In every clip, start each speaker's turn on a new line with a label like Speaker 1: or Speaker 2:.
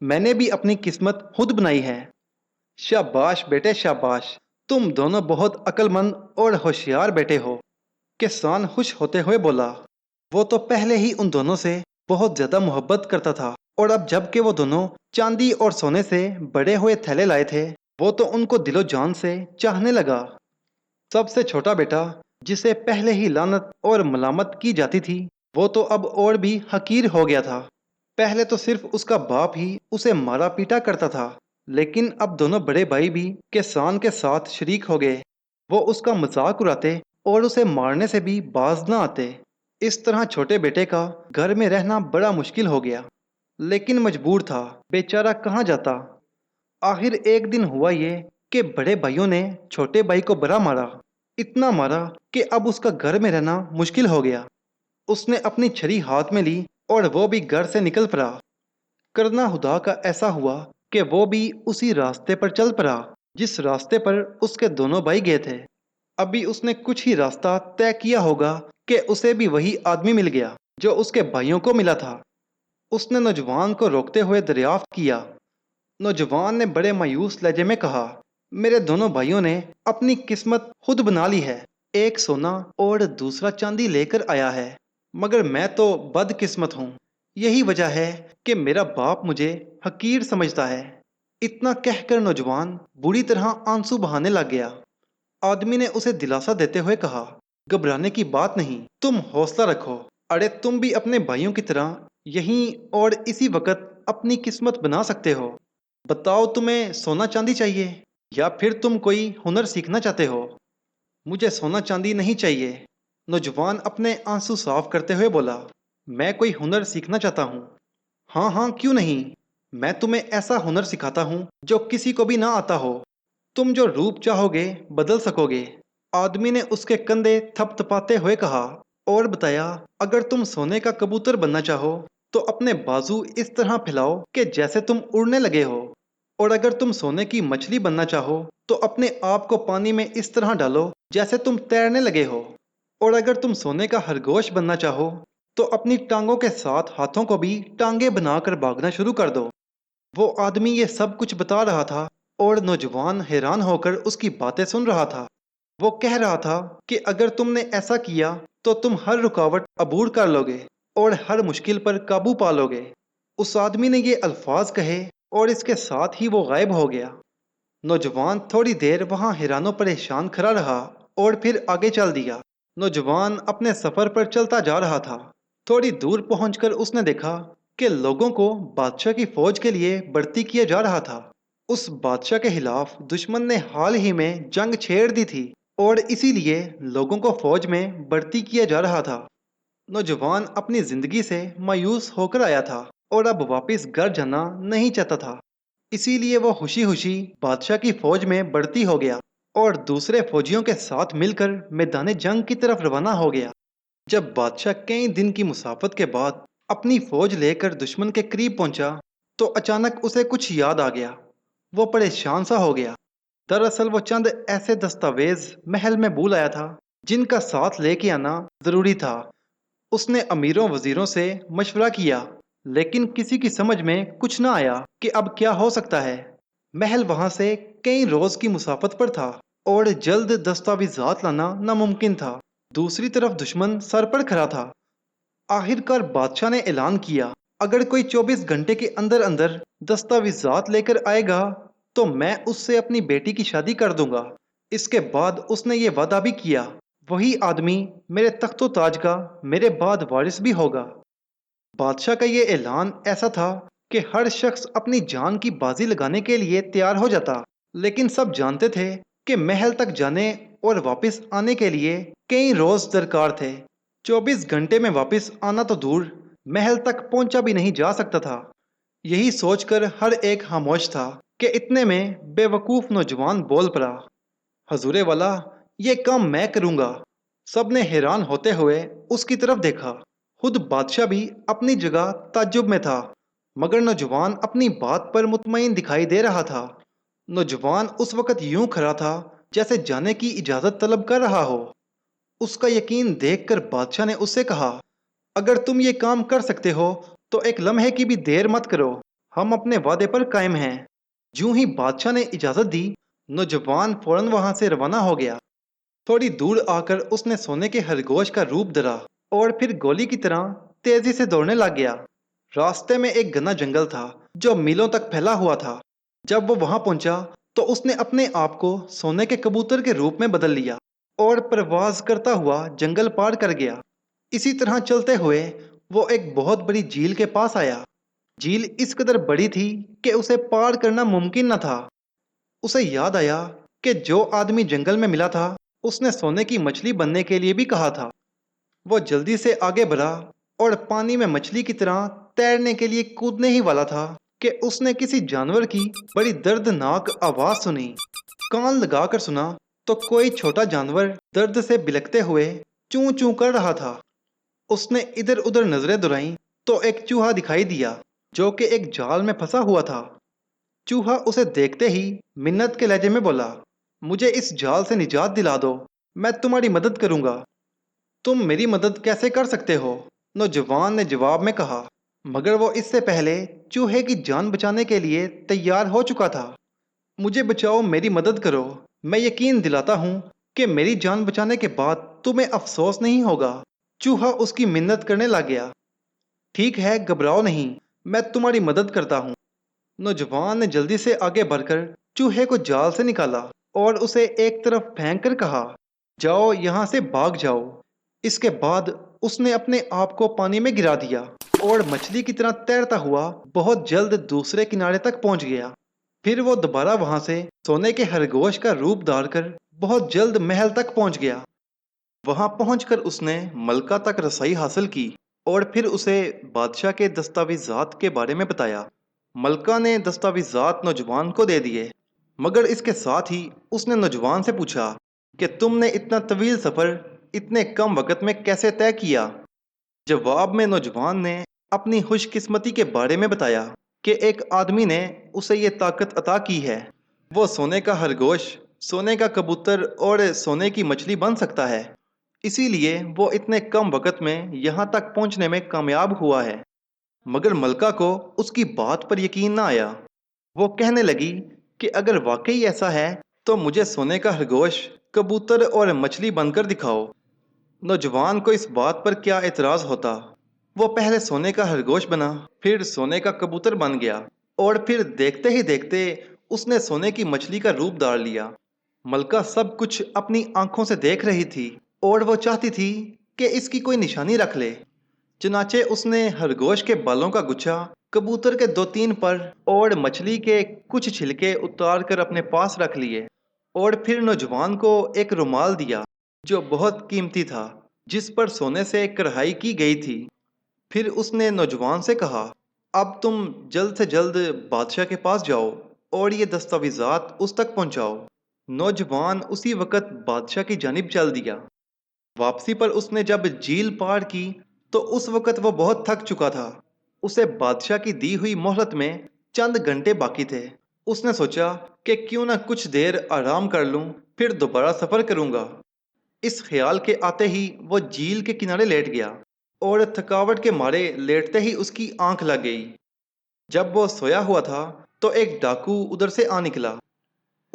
Speaker 1: میں نے بھی اپنی قسمت خود بنائی ہے۔ شاباش بیٹے شاباش، تم دونوں بہت عقل مند اور ہوشیار بیٹے ہو، کسان خوش ہوتے ہوئے بولا۔ وہ تو پہلے ہی ان دونوں سے بہت زیادہ محبت کرتا تھا، اور اب جب کہ وہ دونوں چاندی اور سونے سے بڑے ہوئے تھیلے لائے تھے، وہ تو ان کو دل و جان سے چاہنے لگا۔ سب سے چھوٹا بیٹا، جسے پہلے ہی لعنت اور ملامت کی جاتی تھی، وہ تو اب اور بھی حقیر ہو گیا تھا۔ پہلے تو صرف اس کا باپ ہی اسے مارا پیٹا کرتا تھا، لیکن اب دونوں بڑے بھائی بھی کسان کے ساتھ شریک ہو گئے۔ وہ اس کا مذاق اڑاتے اور اسے مارنے سے بھی باز نہ آتے۔ اس طرح چھوٹے بیٹے کا گھر میں رہنا بڑا مشکل ہو گیا، لیکن مجبور تھا، بیچارہ کہاں جاتا۔ آخر ایک دن ہوا یہ کہ بڑے بھائیوں نے چھوٹے بھائی کو بڑا مارا، اتنا مارا کہ اب اس کا گھر میں رہنا مشکل ہو گیا۔ اس نے اپنی چھری ہاتھ میں لی اور وہ بھی گھر سے نکل پڑا۔ کرنا خدا کا ایسا ہوا کہ وہ بھی اسی راستے پر چل پڑا جس راستے پر اس کے دونوں بھائی گئے تھے۔ ابھی اس نے کچھ ہی راستہ طے کیا ہوگا کہ اسے بھی وہی آدمی مل گیا جو اس کے بھائیوں کو ملا تھا۔ اس نے نوجوان کو روکتے ہوئے دریافت کیا۔ نوجوان نے بڑے مایوس لہجے میں کہا، میرے دونوں بھائیوں نے اپنی قسمت خود بنا لی ہے، ایک سونا اور دوسرا چاندی لے کر آیا ہے، مگر میں تو بد قسمت ہوں۔ یہی وجہ ہے کہ میرا باپ مجھے حقیر سمجھتا ہے۔ اتنا کہہ کر نوجوان بری طرح آنسو بہانے لگ گیا۔ آدمی نے اسے دلاسا دیتے ہوئے کہا، گھبرانے کی بات نہیں، تم حوصلہ رکھو۔ ارے تم بھی اپنے بھائیوں کی طرح یہیں اور اسی وقت اپنی قسمت بنا سکتے ہو۔ بتاؤ، تمہیں سونا چاندی چاہیے یا پھر تم کوئی ہنر سیکھنا چاہتے ہو؟ مجھے سونا چاندی نہیں چاہیے، نوجوان اپنے آنسو صاف کرتے ہوئے بولا۔ میں کوئی ہنر سیکھنا چاہتا ہوں۔ ہاں ہاں، کیوں نہیں، میں تمہیں ایسا ہنر سکھاتا ہوں جو کسی کو بھی نہ آتا ہو۔ تم جو روپ چاہو گے بدل سکو گے۔ آدمی نے اس کے کندھے تھپ تھپاتے ہوئے کہا اور بتایا، اگر تم سونے کا کبوتر بننا چاہو تو اپنے بازو اس طرح پھیلاؤ کہ جیسے تم اڑنے لگے ہو، اور اگر تم سونے کی مچھلی بننا چاہو تو اپنے آپ کو پانی میں اس طرح ڈالو جیسے تم تیرنے لگے ہو، اور اگر تم سونے کا خرگوش بننا چاہو تو اپنی ٹانگوں کے ساتھ ہاتھوں کو بھی ٹانگیں بنا کر بھاگنا شروع کر دو۔ وہ آدمی یہ سب کچھ بتا رہا تھا اور نوجوان حیران ہو کر اس کی باتیں سن رہا تھا۔ وہ کہہ رہا تھا کہ اگر تم نے ایسا کیا تو تم ہر رکاوٹ عبور کر لو گے اور ہر مشکل پر قابو پا لو گے۔ اس آدمی نے یہ الفاظ کہے اور اس کے ساتھ ہی وہ غائب ہو گیا۔ نوجوان تھوڑی دیر وہاں حیران و پریشان کھڑا رہا اور پھر آگے چل دیا۔ نوجوان اپنے سفر پر چلتا جا رہا تھا۔ تھوڑی دور پہنچ کر اس نے دیکھا کہ لوگوں کو بادشاہ کی فوج کے لیے بھرتی کیا جا رہا تھا۔ اس بادشاہ کے خلاف دشمن نے حال ہی میں جنگ چھیڑ دی تھی اور اسی لیے لوگوں کو فوج میں بھرتی کیا جا رہا تھا۔ نوجوان اپنی زندگی سے مایوس ہو کر آیا تھا اور اب واپس گھر جانا نہیں چاہتا تھا، اسی لیے وہ خوشی خوشی بادشاہ کی فوج میں بھرتی ہو گیا اور دوسرے فوجیوں کے ساتھ مل کر میدان جنگ کی طرف روانہ ہو گیا۔ جب بادشاہ کئی دن کی مسافت کے بعد اپنی فوج لے کر دشمن کے قریب پہنچا تو اچانک اسے کچھ یاد آ گیا۔ وہ پریشان سا ہو گیا۔ دراصل وہ چند ایسے دستاویز محل میں بھول آیا تھا جن کا ساتھ لے کے آنا ضروری تھا۔ اس نے امیروں وزیروں سے مشورہ کیا، لیکن کسی کی سمجھ میں کچھ نہ آیا کہ اب کیا ہو سکتا ہے۔ محل وہاں سے کئی روز کی مسافت پر تھا اور جلد دستاویزات لانا ناممکن تھا۔ دوسری طرف دشمن سر پر کھڑا تھا۔ آخرکار بادشاہ نے اعلان کیا، اگر کوئی 24 گھنٹے کے اندر اندر دستاویزات لے کر آئے گا تو میں اس سے اپنی بیٹی کی شادی کر دوں گا۔ اس کے بعد اس نے یہ وعدہ بھی کیا، وہی آدمی میرے تخت و تاج کا میرے بعد وارث بھی ہوگا۔ بادشاہ کا یہ اعلان ایسا تھا کہ ہر شخص اپنی جان کی بازی لگانے کے لیے تیار ہو جاتا، لیکن سب جانتے تھے کہ محل تک جانے اور واپس آنے کے لیے کئی روز درکار تھے۔ 24 گھنٹے میں واپس آنا تو دور، محل تک پہنچا بھی نہیں جا سکتا تھا۔ یہی سوچ کر ہر ایک خاموش تھا کہ اتنے میں بے وقوف نوجوان بول پڑا، حضور والا، یہ کام میں کروں گا۔ سب نے حیران ہوتے ہوئے اس کی طرف دیکھا۔ خود بادشاہ بھی اپنی جگہ تعجب میں تھا، مگر نوجوان اپنی بات پر مطمئن دکھائی دے رہا تھا۔ نوجوان اس وقت یوں کھڑا تھا جیسے جانے کی اجازت طلب کر رہا ہو۔ اس کا یقین دیکھ کر بادشاہ نے اس سے کہا، اگر تم یہ کام کر سکتے ہو تو ایک لمحے کی بھی دیر مت کرو، ہم اپنے وعدے پر قائم ہیں۔ جوں ہی بادشاہ نے اجازت دی، نوجوان فوراً وہاں سے روانہ ہو گیا۔ تھوڑی دور آ کر اس نے سونے کے خرگوش کا روپ دھرا اور پھر گولی کی طرح تیزی سے دوڑنے لگ گیا۔ راستے میں ایک گھنا جنگل تھا جو میلوں تک پھیلا ہوا تھا۔ جب وہ وہاں پہنچا تو اس نے اپنے آپ کو سونے کے کبوتر کے روپ میں بدل لیا اور پرواز کرتا ہوا جنگل پار کر گیا۔ اسی طرح چلتے ہوئے وہ ایک بہت بڑی جھیل کے پاس آیا۔ جھیل اس قدر بڑی تھی کہ اسے پار کرنا ممکن نہ تھا۔ اسے یاد آیا کہ جو آدمی جنگل میں ملا تھا اس نے سونے کی مچھلی بننے کے لیے بھی کہا تھا۔ وہ جلدی سے آگے بڑھا اور پانی میں مچھلی کی طرح تیرنے کے لیے کودنے ہی والا تھا کہ اس نے کسی جانور کی بڑی دردناک آواز سنی۔ کان لگا کر سنا تو کوئی چھوٹا جانور درد سے بلکتے ہوئے چوں چوں کر رہا تھا۔ اس نے ادھر ادھر نظریں دورائیں تو ایک چوہا دکھائی دیا جو کہ ایک جال میں پھنسا ہوا تھا۔ چوہا اسے دیکھتے ہی منت کے لہجے میں بولا، مجھے اس جال سے نجات دلا دو، میں تمہاری مدد کروں گا۔ تم میری مدد کیسے کر سکتے ہو؟ نوجوان نے جواب میں کہا، مگر وہ اس سے پہلے چوہے کی جان بچانے کے لیے تیار ہو چکا تھا۔ مجھے بچاؤ، میری مدد کرو، میں یقین دلاتا ہوں کہ میری جان بچانے کے بعد تمہیں افسوس نہیں ہوگا۔ چوہا اس کی منت کرنے لگ گیا، ٹھیک ہے، گھبراؤ نہیں، میں تمہاری مدد کرتا ہوں۔ نوجوان نے جلدی سے آگے بڑھ کر چوہے کو جال سے نکالا اور اسے ایک طرف پھینک کر کہا، جاؤ یہاں سے بھاگ جاؤ۔ اس کے بعد اس نے اپنے آپ کو پانی میں گرا دیا اور مچھلی کی طرح تیرتا ہوا بہت جلد دوسرے کنارے تک پہنچ گیا۔ پھر وہ دوبارہ وہاں سے سونے کے خرگوش کا روپ دھار کر بہت جلد محل تک پہنچ گیا۔ وہاں پہنچ کر اس نے ملکہ تک رسائی حاصل کی اور پھر اسے بادشاہ کے دستاویزات کے بارے میں بتایا۔ ملکہ نے دستاویزات نوجوان کو دے دیے، مگر اس کے ساتھ ہی اس نے نوجوان سے پوچھا کہ تم نے اتنا طویل سفر اتنے کم وقت میں کیسے طے کیا؟ جواب میں نوجوان نے اپنی خوش قسمتی کے بارے میں بتایا کہ ایک آدمی نے اسے یہ طاقت عطا کی ہے، وہ سونے کا خرگوش، سونے کا کبوتر اور سونے کی مچھلی بن سکتا ہے، اسی لیے وہ اتنے کم وقت میں یہاں تک پہنچنے میں کامیاب ہوا ہے۔ مگر ملکہ کو اس کی بات پر یقین نہ آیا۔ وہ کہنے لگی کہ اگر واقعی ایسا ہے تو مجھے سونے کا خرگوش، کبوتر اور مچھلی بن کر دکھاؤ۔ نوجوان کو اس بات پر کیا اعتراض ہوتا؟ وہ پہلے سونے کا خرگوش بنا، پھر سونے کا کبوتر بن گیا اور پھر دیکھتے ہی دیکھتے اس نے سونے کی مچھلی کا روپ دھار لیا۔ ملکہ سب کچھ اپنی آنکھوں سے دیکھ رہی تھی اور وہ چاہتی تھی کہ اس کی کوئی نشانی رکھ لے۔ چنانچہ اس نے خرگوش کے بالوں کا گچھا، کبوتر کے 2-3 پر اور مچھلی کے کچھ چھلکے اتار کر اپنے پاس رکھ لیے اور پھر نوجوان کو ایک رومال دیا جو بہت قیمتی تھا، جس پر سونے سے کڑھائی کی گئی تھی۔ پھر اس نے نوجوان سے کہا، اب تم جلد سے جلد بادشاہ کے پاس جاؤ اور یہ دستاویزات اس تک پہنچاؤ۔ نوجوان اسی وقت بادشاہ کی جانب چل دیا۔ واپسی پر اس نے جب جھیل پار کی تو اس وقت وہ بہت تھک چکا تھا۔ اسے بادشاہ کی دی ہوئی مہلت میں چند گھنٹے باقی تھے۔ اس نے سوچا کہ کیوں نہ کچھ دیر آرام کر لوں، پھر دوبارہ سفر کروں گا۔ اس خیال کے آتے ہی وہ جھیل کے کنارے لیٹ گیا اور تھکاوٹ کے مارے لیٹتے ہی اس کی آنکھ لگ گئی۔ جب وہ سویا ہوا تھا تو ایک ڈاکو ادھر سے آ نکلا۔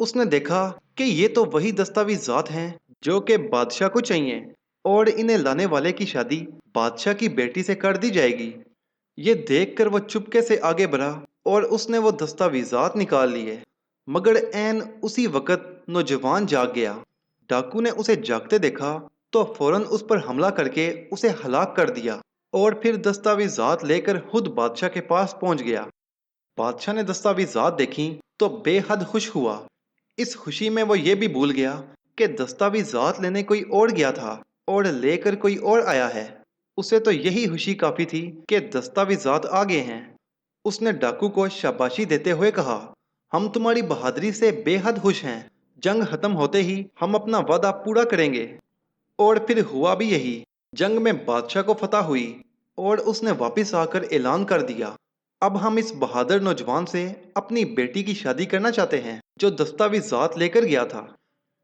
Speaker 1: اس نے دیکھا کہ یہ تو وہی دستاویزات ہیں جو کہ بادشاہ کو چاہیے اور انہیں لانے والے کی شادی بادشاہ کی بیٹی سے کر دی جائے گی۔ یہ دیکھ کر وہ چپکے سے آگے بڑھا اور اس نے وہ دستاویزات نکال لیے، مگر عین اسی وقت نوجوان جاگ گیا۔ ڈاکو نے اسے جاگتے دیکھا تو فوراً اس پر حملہ کر کے اسے ہلاک کر دیا اور پھر دستاویزات لے کر خود بادشاہ کے پاس پہنچ گیا۔ بادشاہ نے دستاویزات دیکھیں تو بے حد خوش ہوا۔ اس خوشی میں وہ یہ بھی بھول گیا کہ دستاویزات لینے کوئی اور گیا تھا اور لے کر کوئی اور آیا ہے۔ اسے تو یہی خوشی کافی تھی کہ دستاویزات آ گئے ہیں۔ اس نے ڈاکو کو شاباشی دیتے ہوئے کہا، ہم تمہاری بہادری سے بے حد خوش ہیں، جنگ ختم ہوتے ہی ہم اپنا وعدہ پورا کریں گے۔ اور پھر ہوا بھی یہی۔ جنگ میں بادشاہ کو فتح ہوئی اور اس نے واپس آ کر اعلان کر دیا، اب ہم اس بہادر نوجوان سے اپنی بیٹی کی شادی کرنا چاہتے ہیں جو دستاویزات لے کر گیا تھا۔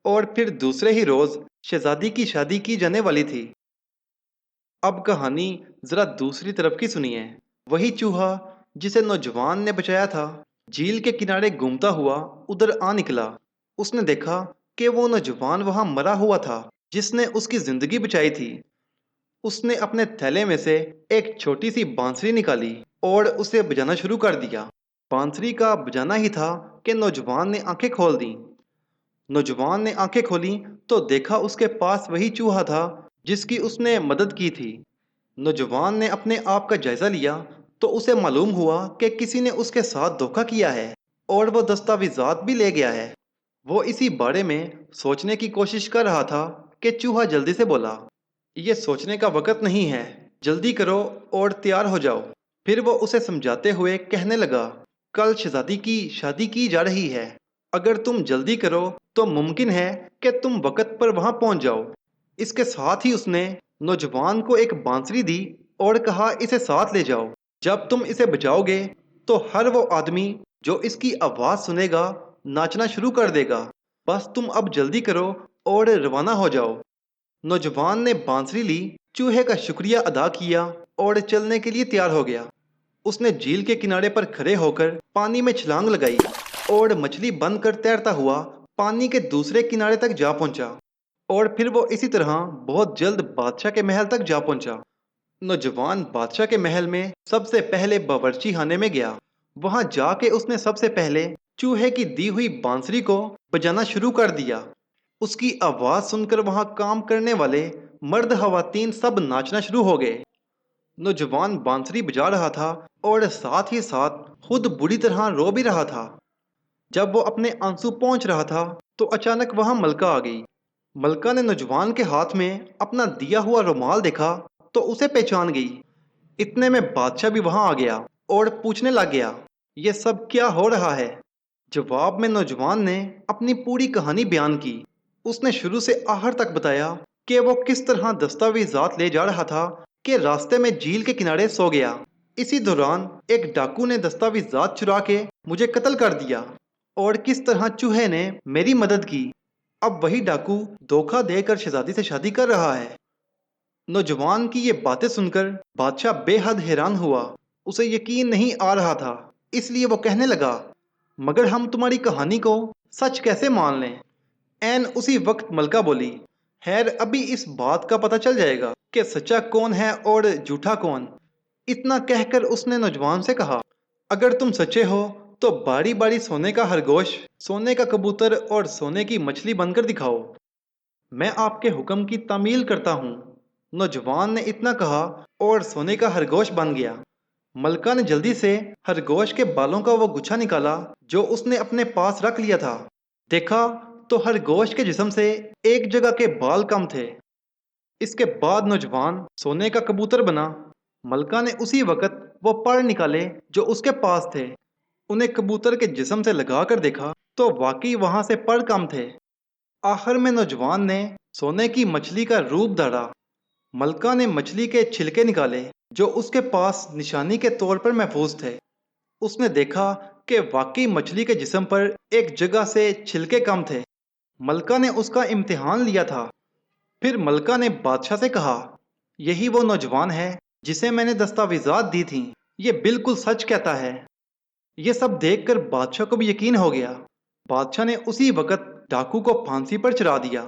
Speaker 1: اور پھر دوسرے ہی روز شہزادی کی شادی کی جانے والی تھی۔ اب کہانی ذرا دوسری طرف کی سنیے۔ وہی چوہا جسے نوجوان نے بچایا تھا، جھیل کے کنارے گھومتا ہوا ادھر آ نکلا۔ اس نے دیکھا کہ وہ نوجوان وہاں مرا ہوا تھا جس نے اس کی زندگی بچائی تھی۔ اس نے اپنے تھیلے میں سے ایک چھوٹی سی بانسری نکالی اور اسے بجانا شروع کر دیا۔ بانسری کا بجانا ہی تھا کہ نوجوان نے آنکھیں کھول دیں۔ نوجوان نے آنکھیں کھولیں تو دیکھا اس کے پاس وہی چوہا تھا جس کی اس نے مدد کی تھی۔ نوجوان نے اپنے آپ کا جائزہ لیا تو اسے معلوم ہوا کہ کسی نے اس کے ساتھ دھوکہ کیا ہے اور وہ دستاویزات بھی لے گیا ہے۔ وہ اسی بارے میں سوچنے کی کوشش کر رہا تھا کہ چوہا جلدی سے بولا، یہ سوچنے کا وقت نہیں ہے، جلدی کرو اور تیار ہو جاؤ۔ پھر وہ اسے سمجھاتے ہوئے کہنے لگا، کل شہزادی کی شادی کی جا رہی ہے، اگر تم جلدی کرو تو ممکن ہے کہ تم وقت پر وہاں پہنچ جاؤ۔ اس کے ساتھ ہی اس نے نوجوان کو ایک بانسری دی اور کہا، اسے ساتھ لے جاؤ۔ جب تم اسے بجاؤ گے تو ہر وہ آدمی جو اس کی آواز سنے گا ناچنا شروع کر دے گا۔ بس تم اب جلدی کرو اور روانہ ہو جاؤ۔ نوجوان نے بانسری لی، چوہے کا شکریہ ادا کیا اور چلنے کے لیے تیار ہو گیا۔ اس نے جھیل کے کنارے پر کھڑے ہو کر پانی میں چھلانگ لگائی اور مچھلی بن کر تیرتا ہوا پانی کے دوسرے کنارے تک جا پہنچا، اور پھر وہ اسی طرح بہت جلد بادشاہ کے محل تک جا پہنچا۔ نوجوان بادشاہ کے محل میں سب سے پہلے باورچی خانے میں گیا۔ وہاں جا کے اس نے سب سے پہلے چوہے کی دی ہوئی بانسری کو بجانا شروع کر دیا۔ اس کی آواز سن کر وہاں کام کرنے والے مرد خواتین سب ناچنا شروع ہو گئے۔ نوجوان بانسری بجا رہا تھا اور ساتھ ہی ساتھ خود بری طرح رو بھی رہا تھا۔ جب وہ اپنے آنسو پہنچ رہا تھا تو اچانک وہاں ملکہ آ گئی۔ ملکہ نے نوجوان کے ہاتھ میں اپنا دیا ہوا رومال دیکھا تو اسے پہچان گئی۔ اتنے میں بادشاہ بھی وہاں آ گیا اور پوچھنے لگ گیا، یہ سب کیا ہو رہا ہے؟ جواب میں نوجوان نے اپنی پوری کہانی بیان کی۔ اس نے شروع سے آخر تک بتایا کہ وہ کس طرح دستاویزات لے جا رہا تھا کہ راستے میں جھیل کے کنارے سو گیا۔ اسی دوران ایک ڈاکو نے دستاویزات چرا کے مجھے قتل کر دیا، اور کس طرح چوہے نے میری مدد کی۔ اب وہی ڈاکو دھوکہ دے کر شہزادی سے شادی کر رہا ہے۔ نوجوان کی یہ باتیں سن کر بادشاہ بے حد حیران ہوا۔ اسے یقین نہیں آ رہا تھا، اس لیے وہ کہنے لگا، مگر ہم تمہاری کہانی کو سچ کیسے مان لیں؟ این اسی وقت ملکہ بولی، خیر ابھی اس بات کا پتہ چل جائے گا کہ سچا کون ہے اور جھوٹا کون۔ اتنا کہہ کر اس نے نوجوان سے کہا، اگر تم سچے ہو تو باری باری سونے کا خرگوش، سونے کا کبوتر اور سونے کی مچھلی بن کر دکھاؤ، میں آپ کے حکم کی تعمیل کرتا ہوں۔ نوجوان نے اتنا کہا اور سونے کا خرگوش بن گیا۔ ملکہ نے جلدی سے خرگوش کے بالوں کا وہ گچھا نکالا جو اس نے اپنے پاس رکھ لیا تھا۔ دیکھا تو خرگوش کے جسم سے ایک جگہ کے بال کم تھے۔ اس کے بعد نوجوان سونے کا کبوتر بنا۔ ملکہ نے اسی وقت وہ پر نکالے جو اس کے پاس تھے، انہیں کبوتر کے جسم سے لگا کر دیکھا تو واقعی وہاں سے پر کم تھے۔ آخر میں نوجوان نے سونے کی مچھلی کا روپ دھارا۔ ملکہ نے مچھلی کے چھلکے نکالے جو اس کے پاس نشانی کے طور پر محفوظ تھے۔ اس نے دیکھا کہ واقعی مچھلی کے جسم پر ایک جگہ سے چھلکے کم تھے۔ ملکہ نے اس کا امتحان لیا تھا۔ پھر ملکہ نے بادشاہ سے کہا، یہی وہ نوجوان ہے جسے میں نے دستاویزات دی تھیں، یہ بالکل سچ کہتا ہے۔ یہ سب دیکھ کر بادشاہ کو بھی یقین ہو گیا۔ بادشاہ نے اسی وقت ڈاکو کو پھانسی پر چڑھا دیا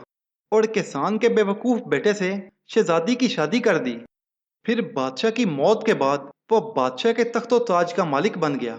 Speaker 1: اور کسان کے بیوقوف بیٹے سے شہزادی کی شادی کر دی۔ پھر بادشاہ کی موت کے بعد وہ بادشاہ کے تخت و تاج کا مالک بن گیا۔